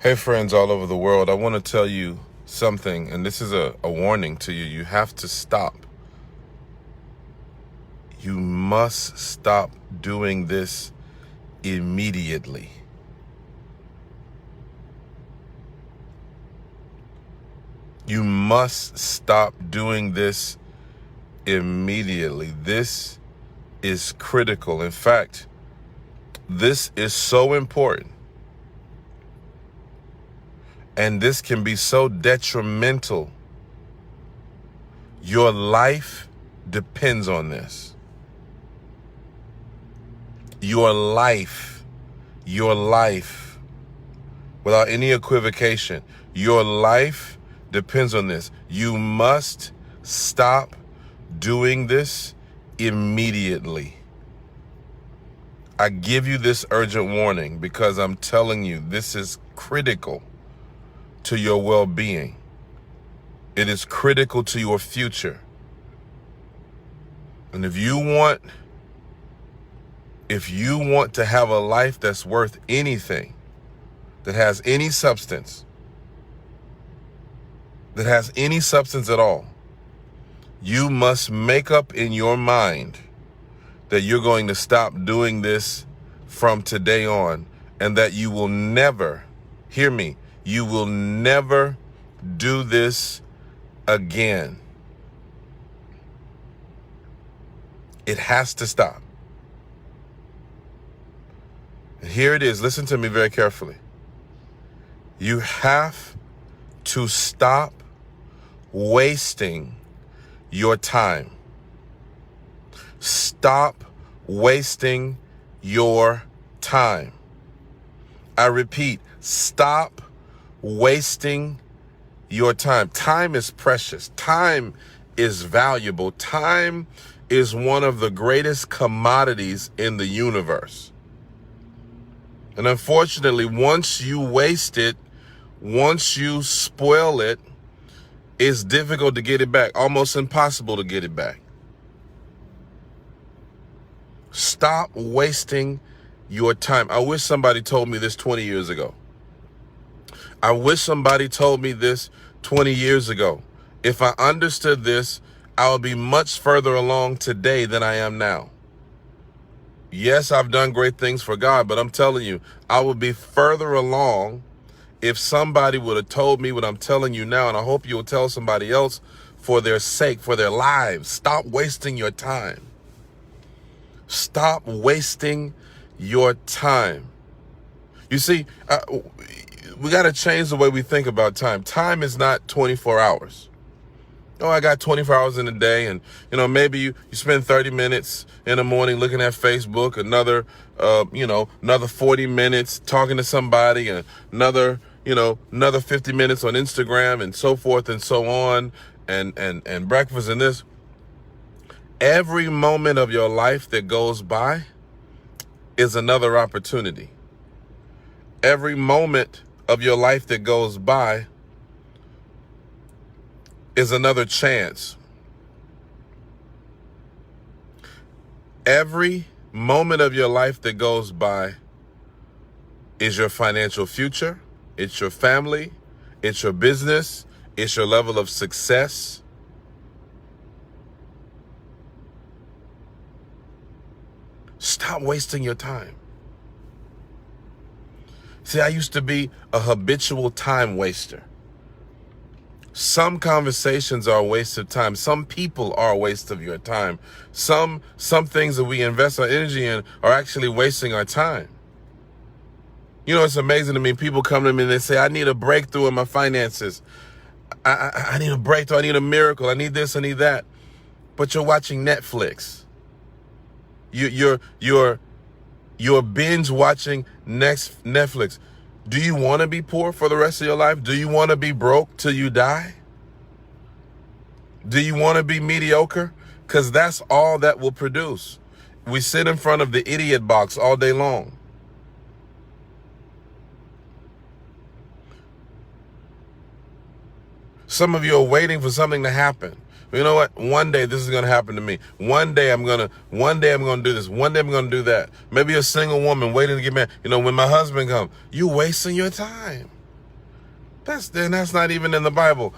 Hey friends all over the world, I want to tell you something, and this is a warning to you. You have to stop. You must stop doing this immediately. You must stop doing this immediately. This is critical. In fact, this is so important. And this can be so detrimental. Your life depends on this. Your life, without any equivocation, your life depends on this. You must stop doing this immediately. I give you this urgent warning because I'm telling you this is critical to your well-being. It is critical to your future. And if you want to have a life that's worth anything, that has any substance at all, you must make up in your mind that you're going to stop doing this from today on, and that you will never, hear me, you will never do this again. It has to stop. And here it is. Listen to me very carefully. You have to stop wasting your time. Stop wasting your time. I repeat, stop wasting your time. Time is precious. Time is valuable. Time is one of the greatest commodities in the universe. And unfortunately, once you waste it, once you spoil it, it's difficult to get it back, almost impossible to get it back. Stop wasting your time. I wish somebody told me this 20 years ago. I wish somebody told me this 20 years ago. If I understood this, I would be much further along today than I am now. Yes, I've done great things for God, but I'm telling you, I would be further along if somebody would have told me what I'm telling you now, and I hope you'll tell somebody else for their sake, for their lives. Stop wasting your time. Stop wasting your time. You see, we got to change the way we think about time. Time is not 24 hours. Oh, I got 24 hours in a day, and maybe you spend 30 minutes in the morning looking at Facebook, another 40 minutes talking to somebody, and another 50 minutes on Instagram, and so forth and so on, and breakfast and this. Every moment of your life that goes by is another opportunity. Every moment of your life that goes by is another chance. Every moment of your life that goes by is your financial future. It's your family. It's your business. It's your level of success. Stop wasting your time. See, I used to be a habitual time waster. Some conversations are a waste of time. Some people are a waste of your time. Some things that we invest our energy in are actually wasting our time. It's amazing to me. People come to me and they say, I need a breakthrough in my finances. I need a breakthrough. I need a miracle. I need this. I need that. But you're watching Netflix. You're binge watching Netflix. Do you want to be poor for the rest of your life? Do you want to be broke till you die? Do you want to be mediocre? Because that's all that will produce. We sit in front of the idiot box all day long. Some of you are waiting for something to happen. You know what? One day this is going to happen to me. One day I'm going to do this. One day I'm going to do that. Maybe a single woman waiting to get married. When my husband comes, you wasting your time. That's not even in the Bible.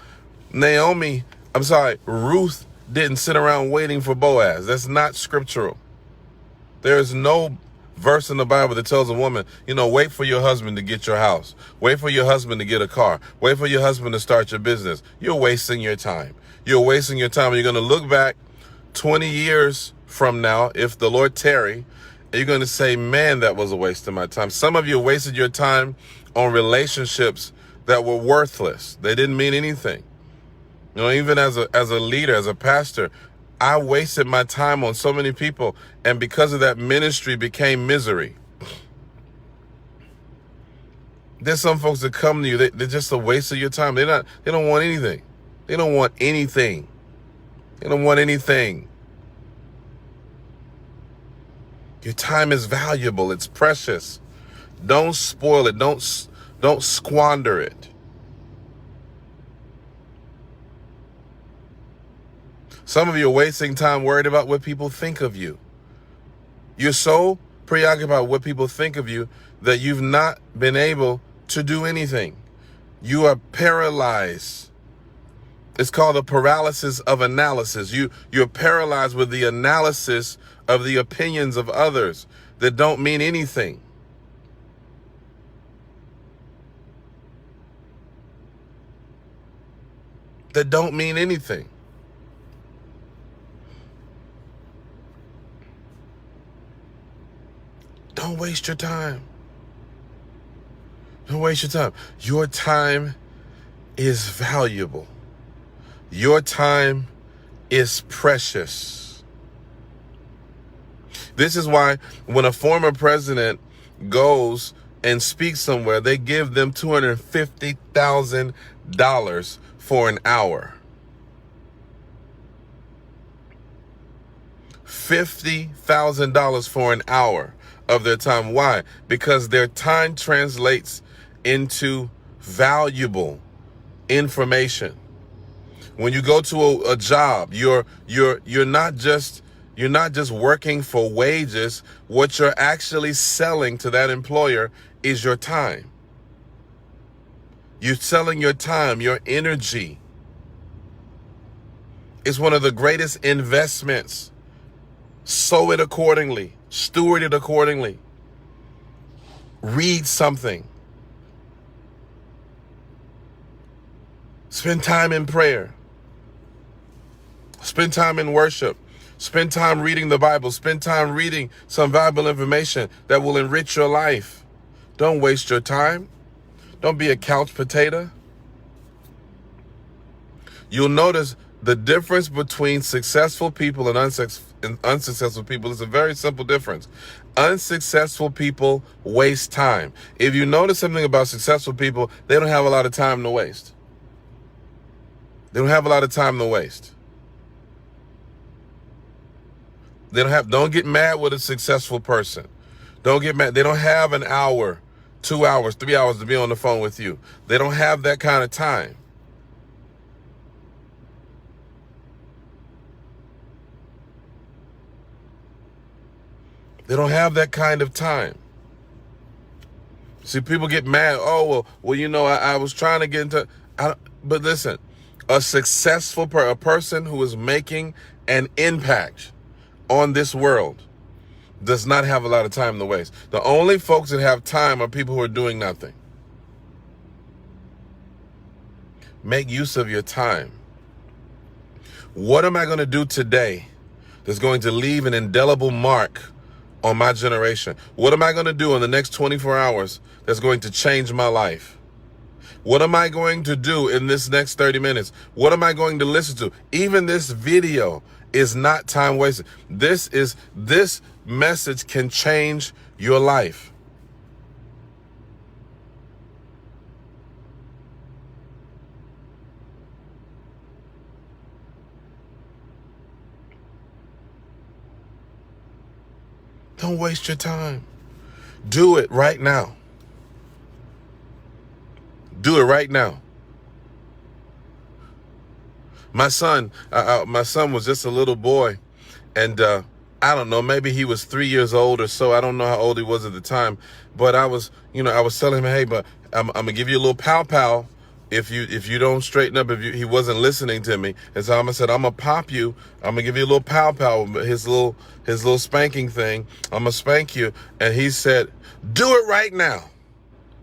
Ruth didn't sit around waiting for Boaz. That's not scriptural. There is no verse in the Bible that tells a woman, wait for your husband to get your house. Wait for your husband to get a car. Wait for your husband to start your business. You're wasting your time. You're wasting your time. You're going to look back 20 years from now, if the Lord tarry, and you're going to say, man, that was a waste of my time. Some of you wasted your time on relationships that were worthless. They didn't mean anything. Even as a leader, as a pastor, I wasted my time on so many people, and because of that, ministry became misery. There's some folks that come to you, they're just a waste of your time. They don't want anything. They don't want anything. They don't want anything. Your time is valuable. It's precious. Don't spoil it. Don't squander it. Some of you are wasting time worried about what people think of you. You're so preoccupied with what people think of you that you've not been able to do anything. You are paralyzed. It's called the paralysis of analysis. You're paralyzed with the analysis of the opinions of others that don't mean anything. That don't mean anything. Don't waste your time. Don't waste your time. Your time is valuable. Your time is precious. This is why when a former president goes and speaks somewhere, they give them $250,000 for an hour. $50,000 for an hour of their time. Why? Because their time translates into valuable information. When you go to a job, you're not just working for wages. What you're actually selling to that employer is your time. You're selling your time, your energy. It's one of the greatest investments. Sow it accordingly. Steward it accordingly. Read something. Spend time in prayer. Spend time in worship. Spend time reading the Bible. Spend time reading some valuable information that will enrich your life. Don't waste your time. Don't be a couch potato. You'll notice the difference between successful people and unsuccessful people is a very simple difference. Unsuccessful people waste time. If you notice something about successful people, they don't have a lot of time to waste. They don't have a lot of time to waste. Don't get mad with a successful person. Don't get mad. They don't have an hour, 2 hours, 3 hours to be on the phone with you. They don't have that kind of time. They don't have that kind of time. See, people get mad. Oh, well, I was trying to get into. But listen, a successful a person who is making an impact on this world does not have a lot of time to waste. The only folks that have time are people who are doing nothing. Make use of your time. What am I going to do today that's going to leave an indelible mark on my generation? What am I going to do in the next 24 hours that's going to change my life? What am I going to do in this next 30 minutes? What am I going to listen to? Even this video is not time wasted. This message can change your life. Don't waste your time. Do it right now. Do it right now. My son was just a little boy, and I don't know, maybe he was 3 years old or so. I don't know how old he was at the time, but I was telling him, hey, but I'm gonna give you a little pow pow if you don't straighten up, he wasn't listening to me. And so I said, I'm gonna pop you. I'm gonna give you a little pow, his little spanking thing. I'm gonna spank you. And he said, do it right now.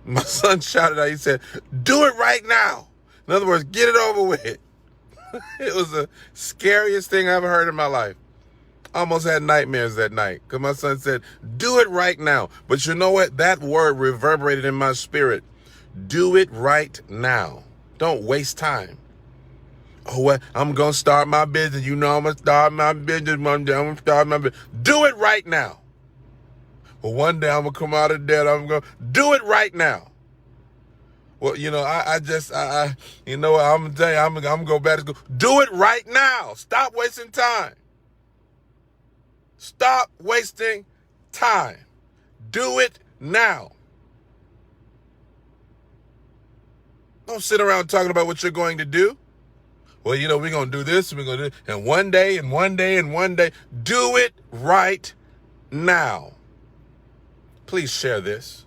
My son shouted out, he said, do it right now. In other words, get it over with. It was the scariest thing I ever heard in my life. I almost had nightmares that night because my son said, do it right now. But you know what? That word reverberated in my spirit. Do it right now. Don't waste time. Oh, well, I'm going to start my business. You know I'm going to start my business one day. I'm going to start my business. Do it right now. Well, one day I'm going to come out of debt. I'm going to do it right now. Well, you know, you know what? I'm going to tell you, I'm going to go back to school. Do it right now. Stop wasting time. Stop wasting time. Do it now. Don't sit around talking about what you're going to do. Well, you know, we're going to do this, and we're going to do it. And one day, and one day, and one day. Do it right now. Please share this.